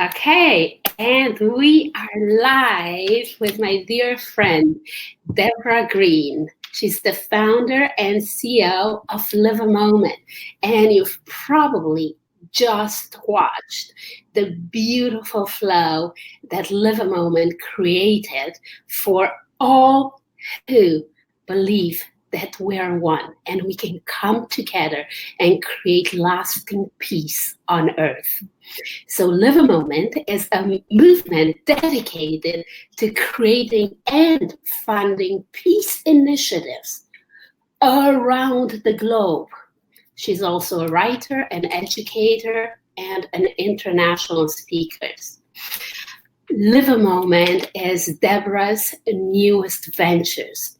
Okay, and we are live with my dear friend, Deborah Greene. She's the founder and CEO of Live a Moment. And you've probably just watched the beautiful flow that Live a Moment created for all who believe that we are one and we can come together and create lasting peace on earth. So Live a Moment is a movement dedicated to creating and funding peace initiatives around the globe. She's also a writer, an educator, and an international speaker. Live a Moment is Deborah's newest ventures,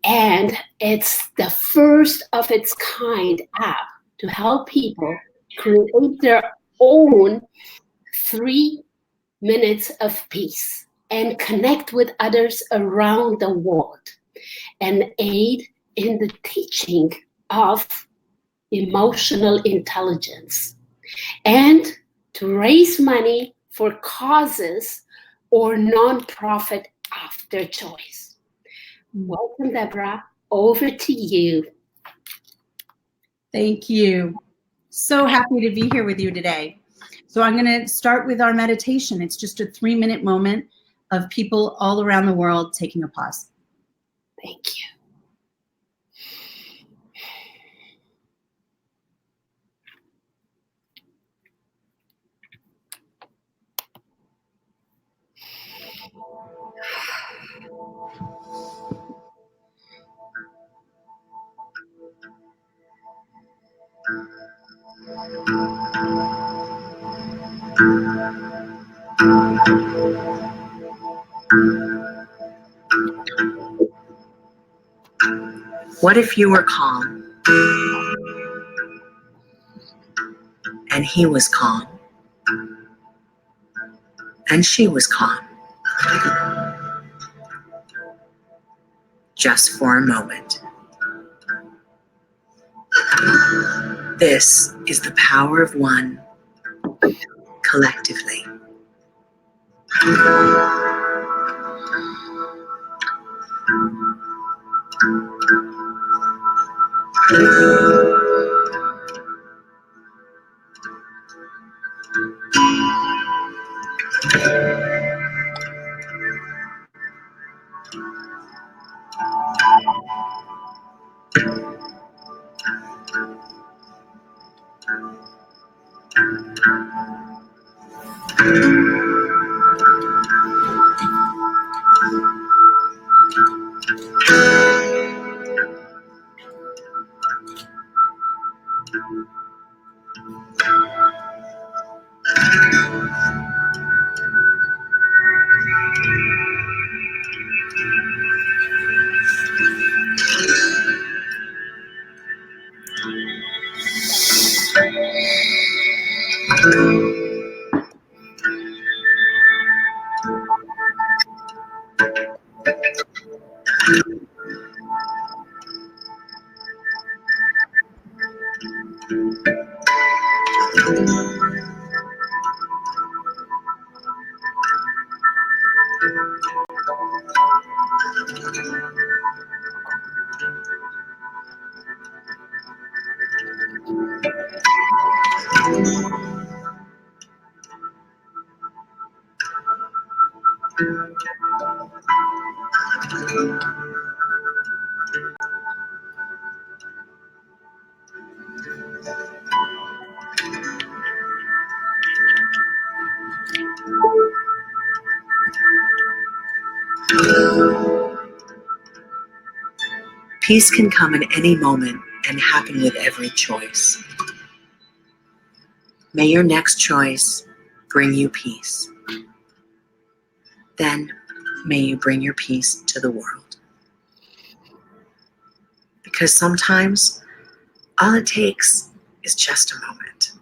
and it's the first of its kind app to help people create their own 3 minutes of peace and connect with others around the world and aid in the teaching of emotional intelligence and to raise money for causes or nonprofit of their choice. Welcome, Deborah. Over to you. Thank you. So happy to be here with you today. So I'm going to start with our meditation. It's just a 3-minute moment of people all around the world taking a pause. Thank you. What if you were calm and he was calm and she was calm? Just for a moment. This is the power of one collectively. Peace can come in any moment and happen with every choice. May your next choice bring you peace. Then may you bring your peace to the world. Because sometimes all it takes is just a moment.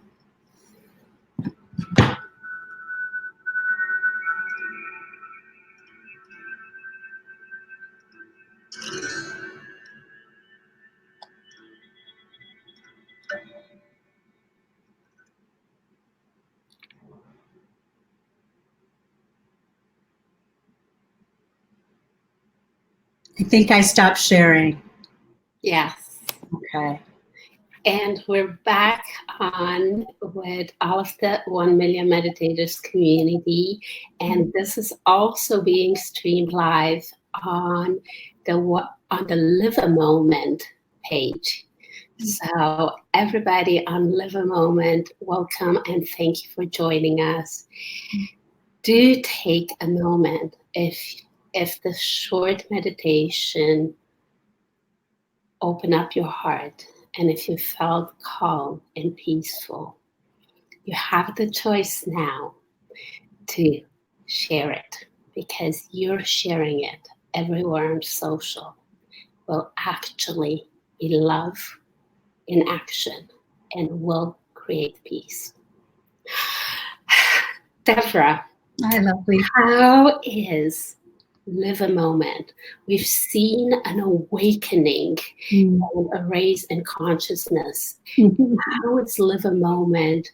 I think I stopped sharing. Yes. Okay. And we're back on with all of the 1 Million Meditators community. And this is also being streamed live on the Live a Moment page. So everybody on Live a Moment, welcome and thank you for joining us. Do take a moment if the short meditation open up your heart, and if you felt calm and peaceful, you have the choice now to share it, because you're sharing it everywhere on social will actually be love in action and will create peace. Deborah, Hi, lovely. how is Live a Moment? We've seen an awakening and a raise in consciousness. How is Live a Moment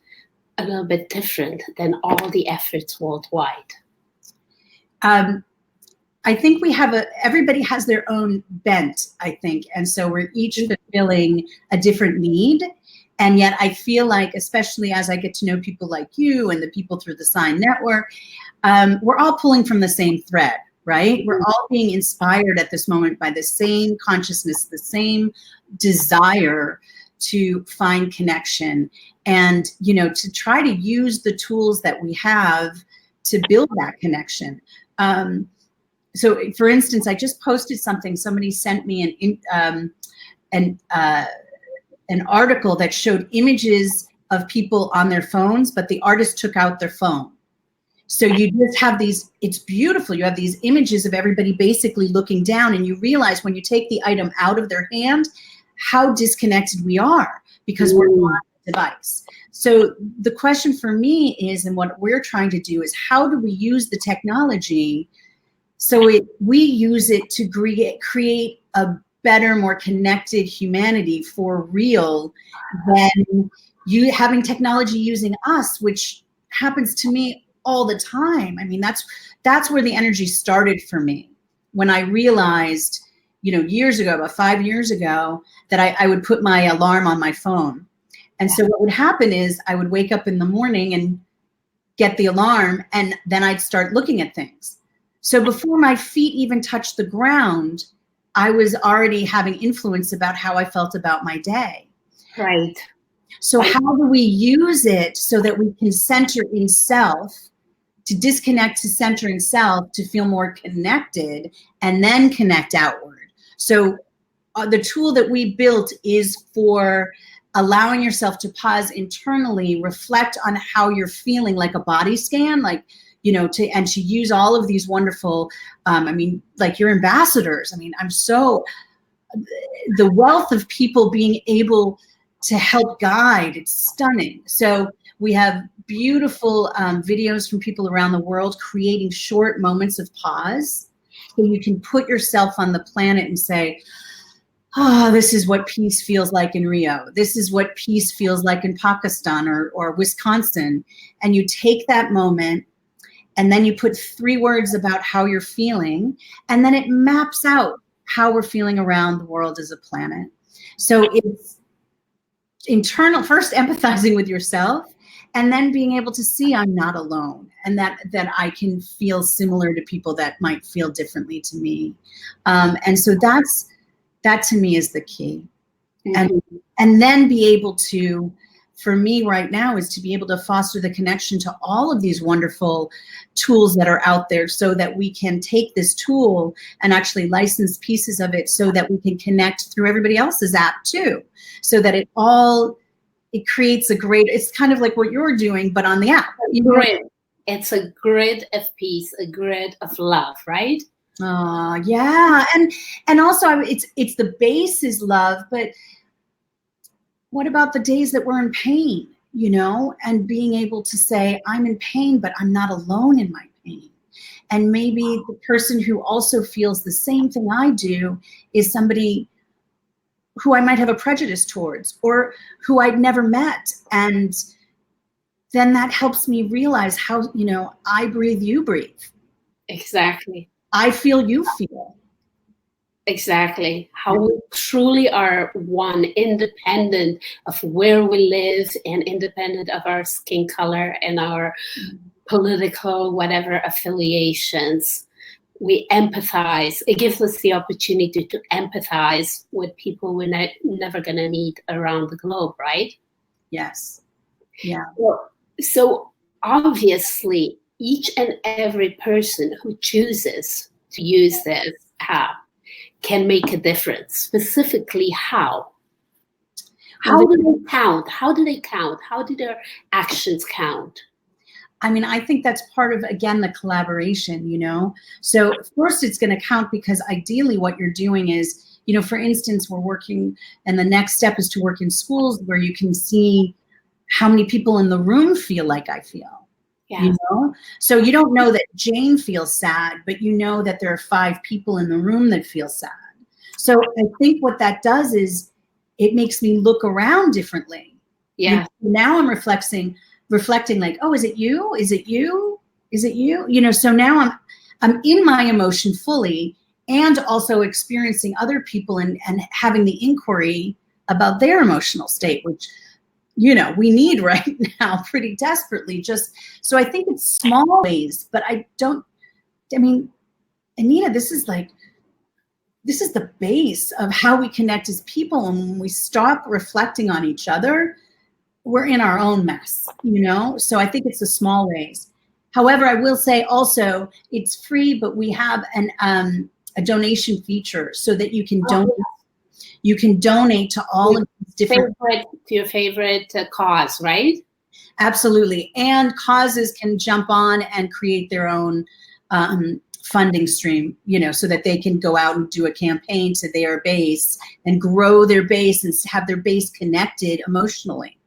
a little bit different than all the efforts worldwide? I think everybody has their own bent, I think. And so we're each fulfilling a different need. And yet I feel like, especially as I get to know people like you and the people through the Sign Network, we're all pulling from the same thread, right? We're all being inspired at this moment by the same consciousness, the same desire to find connection and, to try to use the tools that we have to build that connection. So, for instance, I just posted something. Somebody sent me an article that showed images of people on their phones, but the artist took out their phone. So you just have these, it's beautiful. You have these images of everybody basically looking down, and you realize when you take the item out of their hand, how disconnected we are because we're on the device. So the question for me is, and what we're trying to do is, how do we use the technology so we use it to create a better, more connected humanity for real than you having technology using us, which happens to me all the time. I mean, that's where the energy started for me when I realized, years ago, about 5 years ago, that I would put my alarm on my phone. And so what would happen is I would wake up in the morning and get the alarm, and then I'd start looking at things. So before my feet even touched the ground, I was already having influence about how I felt about my day. Right. So how do we use it so that we can center in self, to disconnect to center in self, to feel more connected, and then connect outward? So the tool that we built is for allowing yourself to pause internally, reflect on how you're feeling, like a body scan, like, to use all of these wonderful, like your ambassadors. The wealth of people being able to help guide, it's stunning. So we have beautiful videos from people around the world creating short moments of pause. So you can put yourself on the planet and say, oh, this is what peace feels like in Rio. This is what peace feels like in Pakistan or Wisconsin. And you take that moment, and then you put 3 words about how you're feeling, and then it maps out how we're feeling around the world as a planet. So it's internal, first empathizing with yourself, and then being able to see I'm not alone, and that I can feel similar to people that might feel differently to me. And so that to me is the key. And then be able to, for me right now, is to be able to foster the connection to all of these wonderful tools that are out there, so that we can take this tool and actually license pieces of it so that we can connect through everybody else's app too, so that it creates it's kind of like what you're doing, but on the app. Grid. It's a grid of peace, a grid of love, right? Yeah. And also it's the base is love, but what about the days that we're in pain, and being able to say, I'm in pain, but I'm not alone in my pain. And maybe the person who also feels the same thing I do is somebody who I might have a prejudice towards, or who I'd never met. And then that helps me realize how, I breathe, you breathe. Exactly. I feel, you feel. Exactly. How we truly are one, independent of where we live and independent of our skin color and our political, whatever affiliations. We empathize. It gives us the opportunity to empathize with people we're never going to meet around the globe, right? Yes. Yeah. So obviously, each and every person who chooses to use this app can make a difference. Specifically, how? How do they count? How do they count? How do their actions count? I mean, I think that's part of, again, the collaboration, you know? So first it's going to count because ideally what you're doing is, you know, for instance, we're working, and the next step is to work in schools where you can see how many people in the room feel like I feel. Yeah. You know? So you don't know that Jane feels sad, but you know that there are 5 people in the room that feel sad. So I think what that does is it makes me look around differently. Yeah. Now I'm reflecting like, oh, is it you? Is it you? Is it you? You know, so now I'm in my emotion fully and also experiencing other people and having the inquiry about their emotional state, which, you know, we need right now pretty desperately. Just so I think it's small ways, but I mean, Anita, this is the base of how we connect as people. And when we stop reflecting on each other, we're in our own mess, you know? So I think it's the small ways. However, I will say also it's free, but we have a donation feature so that you can donate. You can donate to all of these different to your favorite cause, right? Absolutely. And causes can jump on and create their own funding stream, you know, so that they can go out and do a campaign to their base and grow their base and have their base connected emotionally.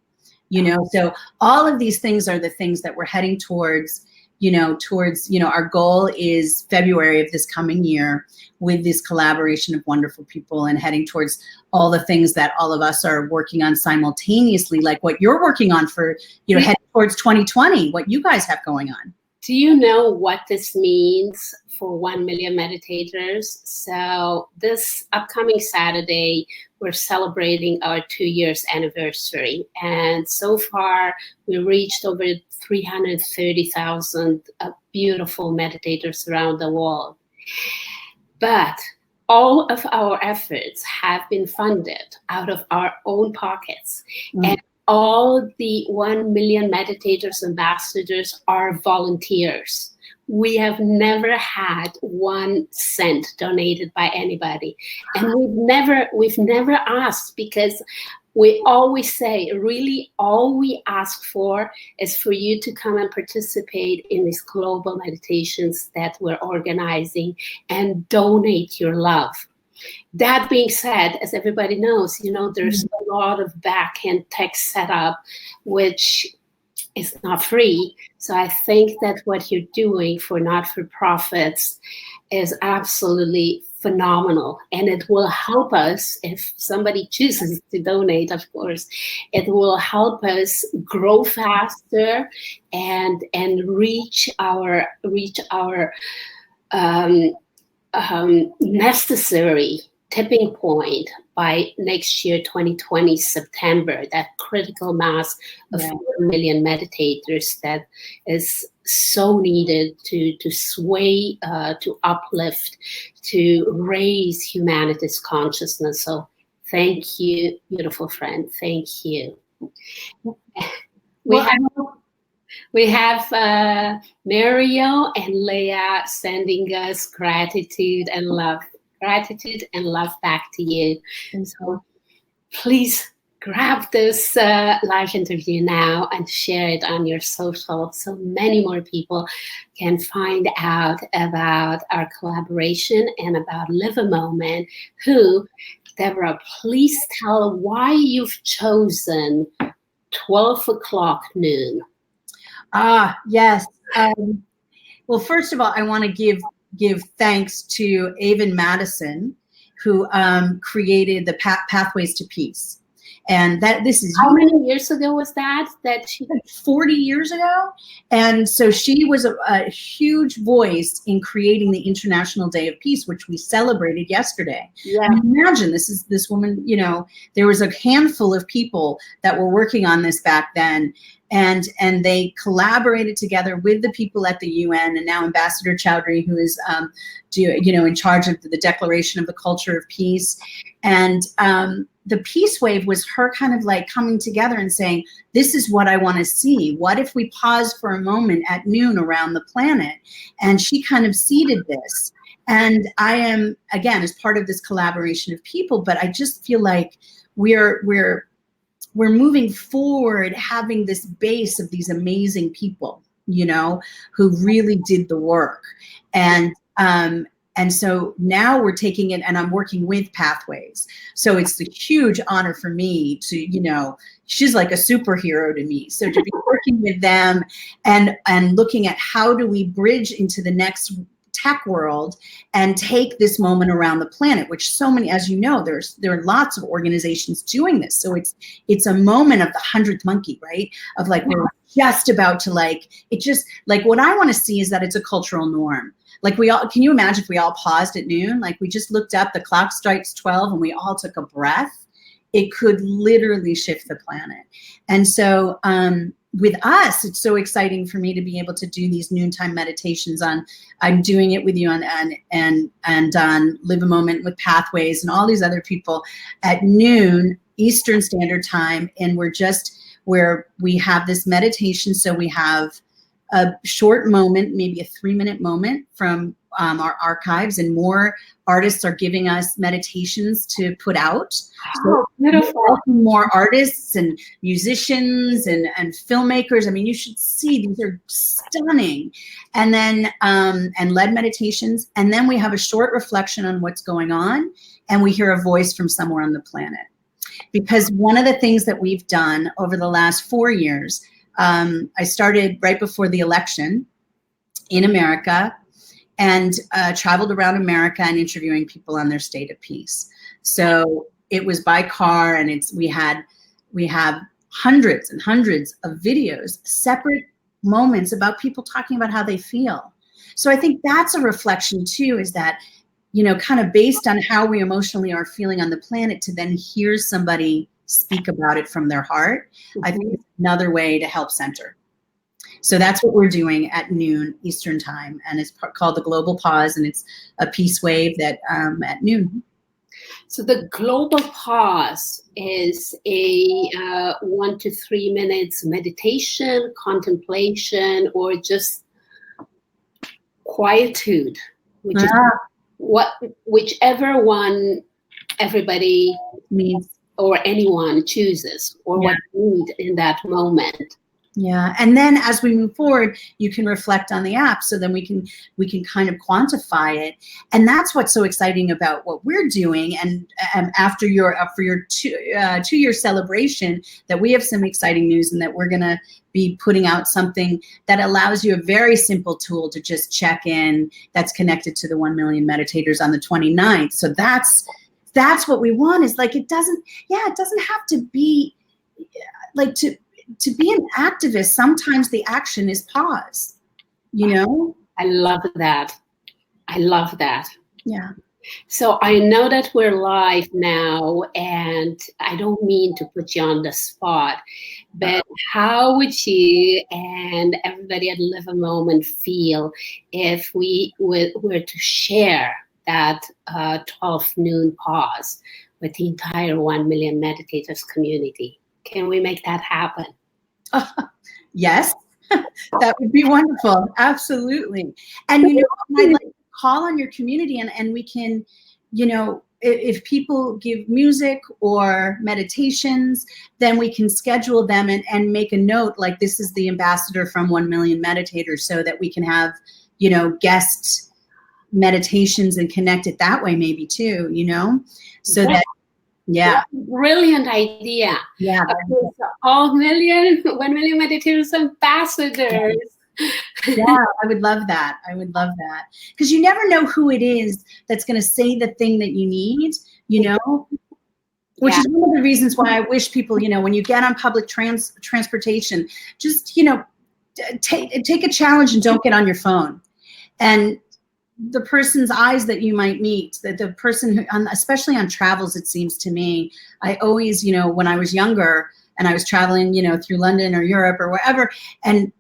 You know, so all of these things are the things that we're heading towards, our goal is February of this coming year with this collaboration of wonderful people and heading towards all the things that all of us are working on simultaneously, like what you're working on for, heading towards 2020, what you guys have going on. Do you know what this means for 1 Million Meditators? So this upcoming Saturday, we're celebrating our 2 years anniversary. And so far, we reached over 330,000 beautiful meditators around the world. But all of our efforts have been funded out of our own pockets. And all the 1 Million Meditators ambassadors are volunteers. We have never had 1 cent donated by anybody. And we've never asked, because we always say, really, all we ask for is for you to come and participate in these global meditations that we're organizing and donate your love. That being said, as everybody knows, there's a lot of back-end tech setup, which is not free. So I think that what you're doing for not-for-profits is absolutely phenomenal. And it will help us, if somebody chooses to donate, of course, it will help us grow faster and reach our necessary tipping point by next year, 2020, September, that critical mass of 1 million meditators that is so needed to sway, to uplift, to raise humanity's consciousness. So thank you, beautiful friend. Thank you. We have Mario and Leah sending us gratitude and love. Gratitude and love back to you. So please grab this live interview now and share it on your social so many more people can find out about our collaboration and about Live a Moment. Deborah, please tell why you've chosen 12 o'clock noon. Yes. Well, first of all, I want to give thanks to Avon Madison, who created the Pathways to Peace. And this is how many years ago was that she 40 years ago. And so she was a huge voice in creating the International Day of Peace, which we celebrated yesterday. Yeah. I mean, imagine this woman, you know, there was a handful of people that were working on this back then, and they collaborated together with the people at the UN, and now Ambassador Chowdhury, who is in charge of the Declaration of the Culture of Peace. And the Peace Wave was her kind of like coming together and saying, this is what I want to see. What if we pause for a moment at noon around the planet? And she kind of seeded this. And I am, again, as part of this collaboration of people, but I just feel like we're moving forward, having this base of these amazing people, you know, who really did the work. And so now we're taking it, and I'm working with Pathways. So it's a huge honor for me to, you know, she's like a superhero to me. So to be working with them and looking at how do we bridge into the next tech world and take this moment around the planet, which so many, as you know, there are lots of organizations doing this. So it's a moment of the 100th monkey, right? Of like, we're just about to what I want to see is that it's a cultural norm. Like can you imagine if we all paused at noon? Like we just looked up, the clock strikes 12 and we all took a breath. It could literally shift the planet. And so with us, it's so exciting for me to be able to do these noontime meditations I'm doing it with you on Live a Moment with Pathways and all these other people at noon Eastern Standard Time. And where we have this meditation. So we have a short moment, maybe a 3-minute moment from our archives, and more artists are giving us meditations to put out. Oh, beautiful. More artists and musicians and filmmakers. I mean, you should see, these are stunning. And then, and led meditations. And then we have a short reflection on what's going on, and we hear a voice from somewhere on the planet. Because one of the things that we've done over the last 4 years, I started right before the election in America and traveled around America and interviewing people on their state of peace. So it was by car, and we have hundreds and hundreds of videos, separate moments about people talking about how they feel. So I think that's a reflection too, is that, you know, kind of based on how we emotionally are feeling on the planet, to then hear somebody speak about it from their heart, I think it's another way to help center. So that's what we're doing at noon Eastern Time, and it's called the Global Pause, and it's a peace wave that at noon. So the Global Pause is a 1 to 3 minutes meditation, contemplation, or just quietude, which is whichever one everybody needs or anyone chooses, or what you need in that moment. Yeah, and then as we move forward, you can reflect on the app, so then we can kind of quantify it, and that's what's so exciting about what we're doing. And after for your 2-year celebration, that we have some exciting news, and that we're gonna be putting out something that allows you a very simple tool to just check in. That's connected to the 1 Million Meditators on the 29th. So that's what we want. Is like, it doesn't have to be like to be an activist. Sometimes the action is pause, you know? I love that. I love that. Yeah. So I know that we're live now, and I don't mean to put you on the spot, but how would you and everybody at Live a Moment feel if we were to share that 12 noon pause with the entire 1 Million Meditators community? Can we make that happen? Yes, that would be wonderful. Absolutely. And, you know, I'd like to call on your community, and we can, you know, if people give music or meditations, then we can schedule them and make a note, like, this is the ambassador from 1 Million Meditators, so that we can have, you know, guest meditations and connect it that way maybe too, you know, so that, yeah. Brilliant idea. Yeah. All 1 Million Meditators ambassadors. Yeah, I would love that. I would love that. Because you never know who it is that's going to say the thing that you need, you know? which is one of the reasons why I wish people, you know, when you get on public transportation, just, you know, take a challenge and don't get on your phone. And the person's eyes that you might meet, that the person who, especially on travels, it seems to me, I always, you know, when I was younger and I was traveling, you know, through London or Europe or wherever, and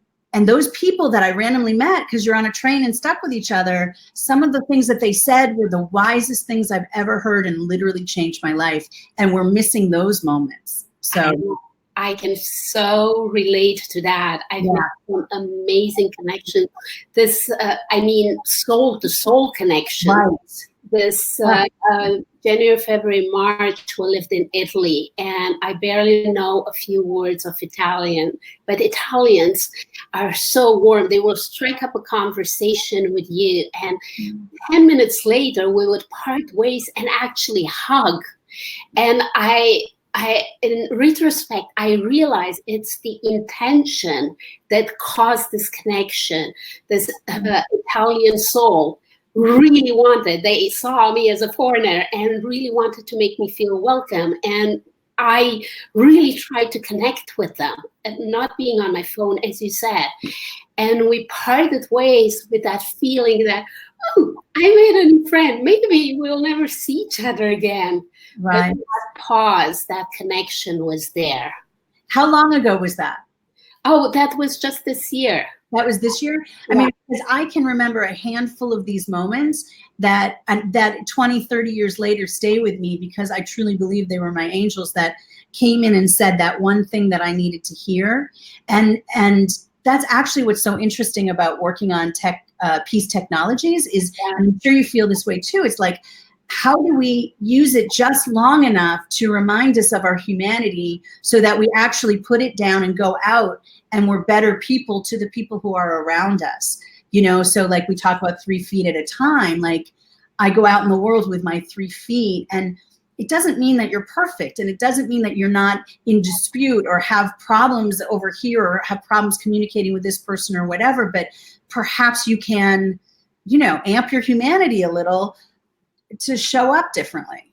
those people that I randomly met, because you're on a train and stuck with each other, some of the things that they said were the wisest things I've ever heard and literally changed my life. And we're missing those moments. So I can so relate to that. I've made some amazing connections. This, I mean, soul to soul connection. Right. This January, February, March, we lived in Italy, and I barely know a few words of Italian, but Italians are so warm. They will strike up a conversation with you, and 10 minutes later, we would part ways and actually hug. And in retrospect, I realized it's the intention that caused this connection. This Italian soul really wanted, they saw me as a foreigner and really wanted to make me feel welcome. And I really tried to connect with them and not being on my phone, as you said. And we parted ways with that feeling that, oh, I made a new friend. Maybe we'll never see each other again. Right. But that pause, that connection was there. How long ago was that? Oh, that was just this year. That was this year? I mean, because I can remember a handful of these moments that 20, 30 years later stay with me, because I truly believe they were my angels that came in and said that one thing that I needed to hear. And that's actually what's so interesting about working on peace technologies is, I'm sure you feel this way too. It's like, how do we use it just long enough to remind us of our humanity so that we actually put it down and go out and we're better people to the people who are around us? You know, so like we talk about 3 feet at a time, like I go out in the world with my 3 feet, and it doesn't mean that you're perfect, and it doesn't mean that you're not in dispute or have problems over here or have problems communicating with this person or whatever, but perhaps you can, you know, amp your humanity a little to show up differently.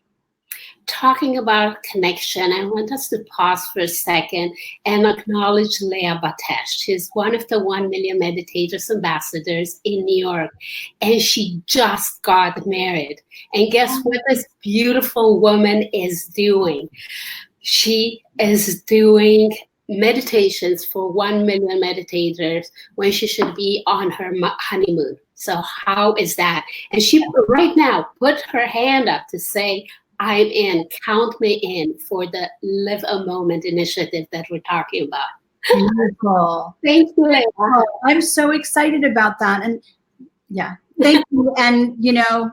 Talking about connection, I want us to pause for a second and acknowledge Leah Batesh. She's one of the 1 Million Meditators ambassadors in New York, and she just got married. And guess what this beautiful woman is doing? She is doing meditations for 1 million meditators when she should be on her honeymoon. So how is that? And she right now put her hand up to say, I'm in, count me in for the Live a Moment initiative that we're talking about. Beautiful. Thank you, Leah. Oh, I'm so excited about that. And yeah, thank you. And, you know,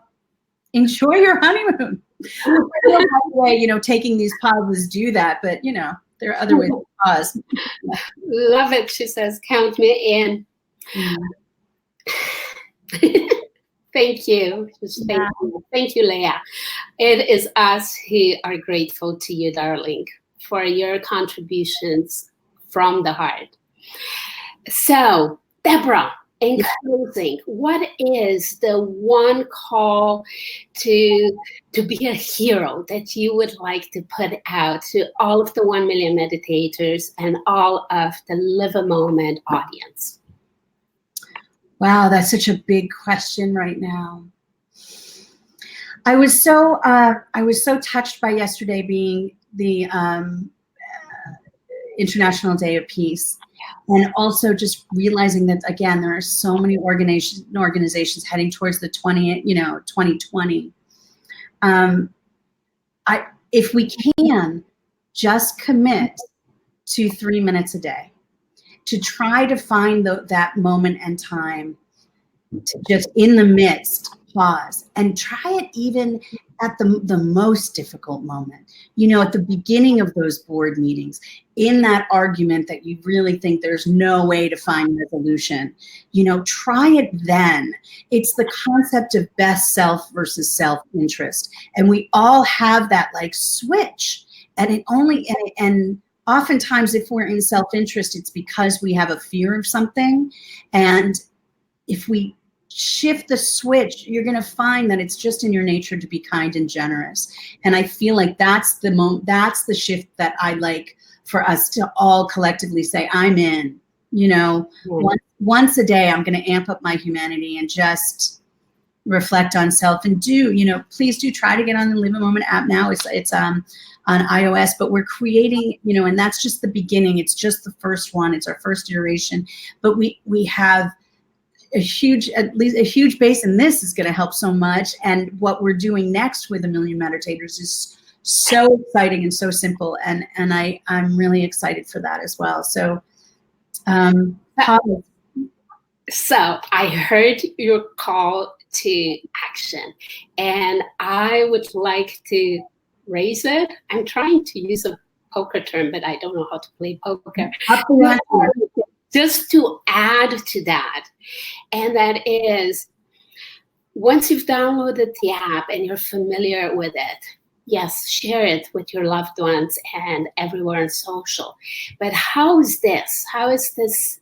enjoy your honeymoon. I don't know by the way, you know, taking these pauses do that, but, you know, there are other ways to pause. Love it. She says, count me in. Thank you. Thank you, Leah. It is us who are grateful to you, darling, for your contributions from the heart. So, Deborah, in closing, what is the one call to be a hero that you would like to put out to all of the 1 million meditators and all of the Live a Moment audience? Wow, that's such a big question right now. I was so touched by yesterday being the International Day of Peace, and also just realizing that again there are so many organizations heading towards the 2020. If we can just commit to 3 minutes a day, to try to find that moment and time to just in the midst pause and try it even at the most difficult moment, you know, at the beginning of those board meetings, in that argument that you really think there's no way to find resolution, you know, try it then. It's the concept of best self versus self-interest. And we all have that like switch, and oftentimes if we're in self-interest, it's because we have a fear of something. And if we shift the switch, you're going to find that it's just in your nature to be kind and generous. And I feel like that's the shift that I like for us to all collectively say, I'm in, you know, once a day, I'm going to amp up my humanity and just reflect on self and do, you know, please do try to get on the Live a Moment app now. It's on iOS, but we're creating, you know, and that's just the beginning. It's just the first one. It's our first iteration, but we have at least a huge base, and this is going to help so much. And what we're doing next with 1Million Meditators is so exciting and so simple. And I'm really excited for that as well. So, so I heard your call to action, and I would like to raise it. I'm trying to use a poker term, but I don't know how to play poker. Just to add to that, and that is, once you've downloaded the app and you're familiar with it, yes, share it with your loved ones and everywhere on social. But how is this? How is this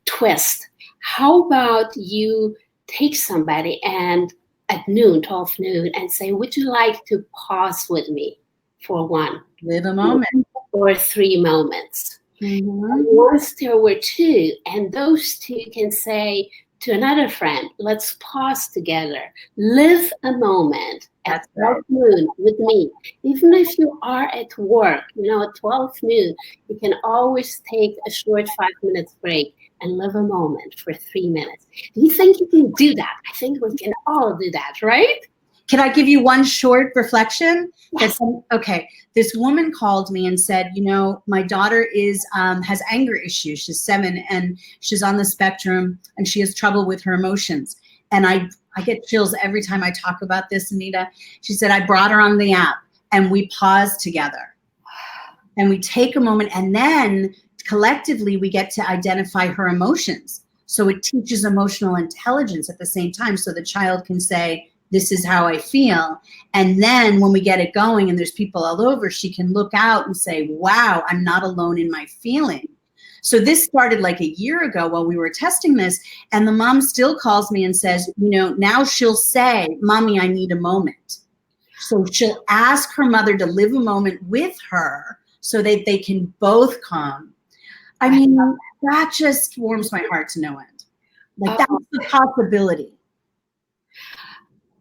twist? How about you take somebody and at noon, 12 noon, and say, would you like to pause with me for one? Live a moment. Or 3 moments. Mm-hmm. Once there were 2, and those 2 can say to another friend, let's pause together, live a moment at 12 noon with me. Even if you are at work, you know, at 12 noon, you can always take a short 5 minutes break and live a moment for 3 minutes. Do you think you can do that? I think we can all do that, right? Can I give you one short reflection? Yes. Okay. This woman called me and said, you know, my daughter has anger issues. She's 7 and she's on the spectrum and she has trouble with her emotions. And I get chills every time I talk about this, Anita. She said, I brought her on the app and we pause together and we take a moment, and then collectively we get to identify her emotions. So it teaches emotional intelligence at the same time. So the child can say, this is how I feel. And then when we get it going and there's people all over, she can look out and say, wow, I'm not alone in my feeling. So this started like a year ago while we were testing this. And the mom still calls me and says, you know, now she'll say, Mommy, I need a moment. So she'll ask her mother to live a moment with her so that they can both come. I mean, that just warms my heart to no end. Like that's the possibility.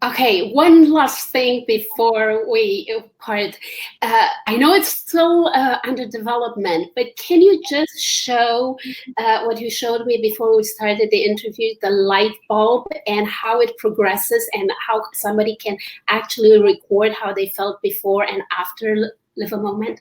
Okay, one last thing before we part. I know it's still under development, but can you just show what you showed me before we started the interview, the light bulb and how it progresses and how somebody can actually record how they felt before and after Live a Moment?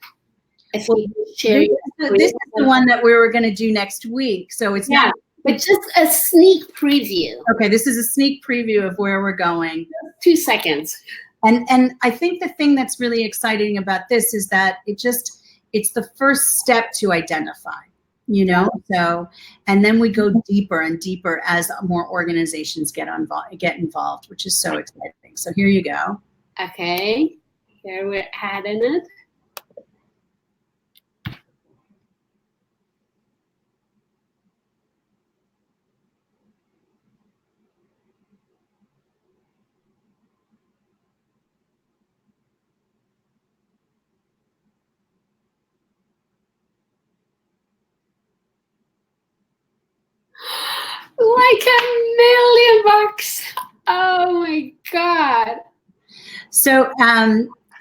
If you share this is the one that we were going to do next week. So it's not. But just a sneak preview. Okay, this is a sneak preview of where we're going. 2 seconds. And I think the thing that's really exciting about this is that it's the first step to identify, you know? So, and then we go deeper and deeper as more organizations get involved, which is so exciting. So here you go. Okay, here we're adding it. Like $1,000,000. Oh my God. So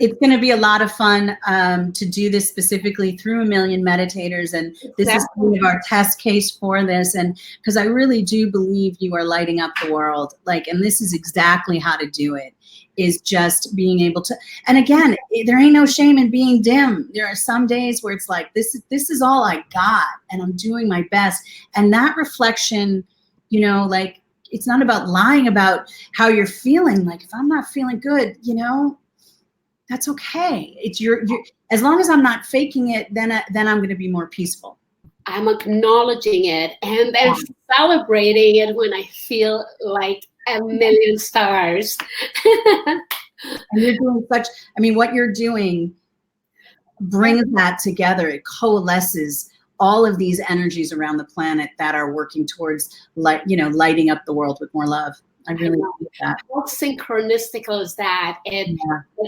it's going to be a lot of fun to do this specifically through 1Million Meditators. And this is kind of our test case for this. And because I really do believe you are lighting up the world. Like, and this is exactly how to do it, is just being able to, and again, there ain't no shame in being dim. There are some days where it's like, this is all I got and I'm doing my best. And that reflection, you know, like, it's not about lying about how you're feeling. Like, if I'm not feeling good, you know, that's okay. It's your as long as I'm not faking it, then I'm going to be more peaceful. I'm acknowledging it and then celebrating it when I feel like $1,000,000 stars. And you're doing what you're doing brings that together. It coalesces all of these energies around the planet that are working towards lighting up the world with more love. I really like that. How synchronistical is that? It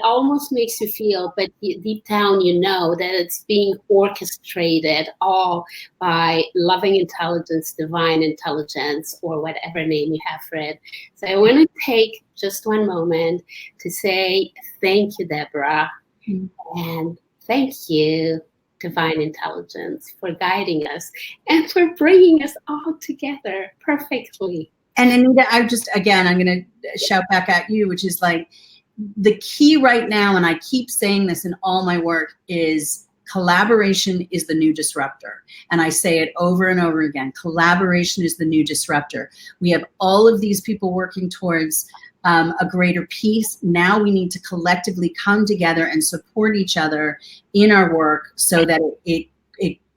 almost makes you feel, but deep down you know that it's being orchestrated all by loving intelligence, divine intelligence, or whatever name you have for it. So I want to take just one moment to say thank you, Deborah, and thank you, divine intelligence, for guiding us and for bringing us all together perfectly. And Anita, I'm going to shout back at you, which is like the key right now, and I keep saying this in all my work, is collaboration is the new disruptor. And I say it over and over again. Collaboration is the new disruptor. We have all of these people working towards a greater peace. Now we need to collectively come together and support each other in our work so that it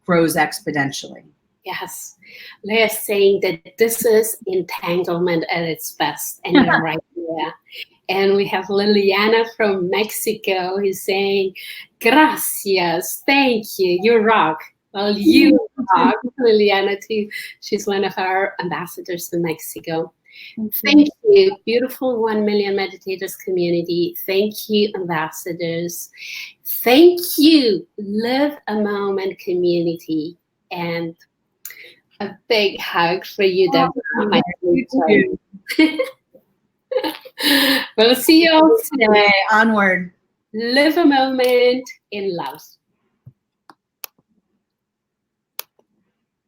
grows exponentially. Yes, they're saying that this is entanglement at its best, and you're right there. And we have Liliana from Mexico who's saying, gracias, thank you, you rock. Well, you rock, Liliana, too. She's one of our ambassadors to Mexico. Thank you, beautiful 1 Million Meditators community. Thank you, ambassadors. Thank you, Live a Moment community. And a big hug for you, Deborah. My we'll see you all today. Onward. Live a moment in love.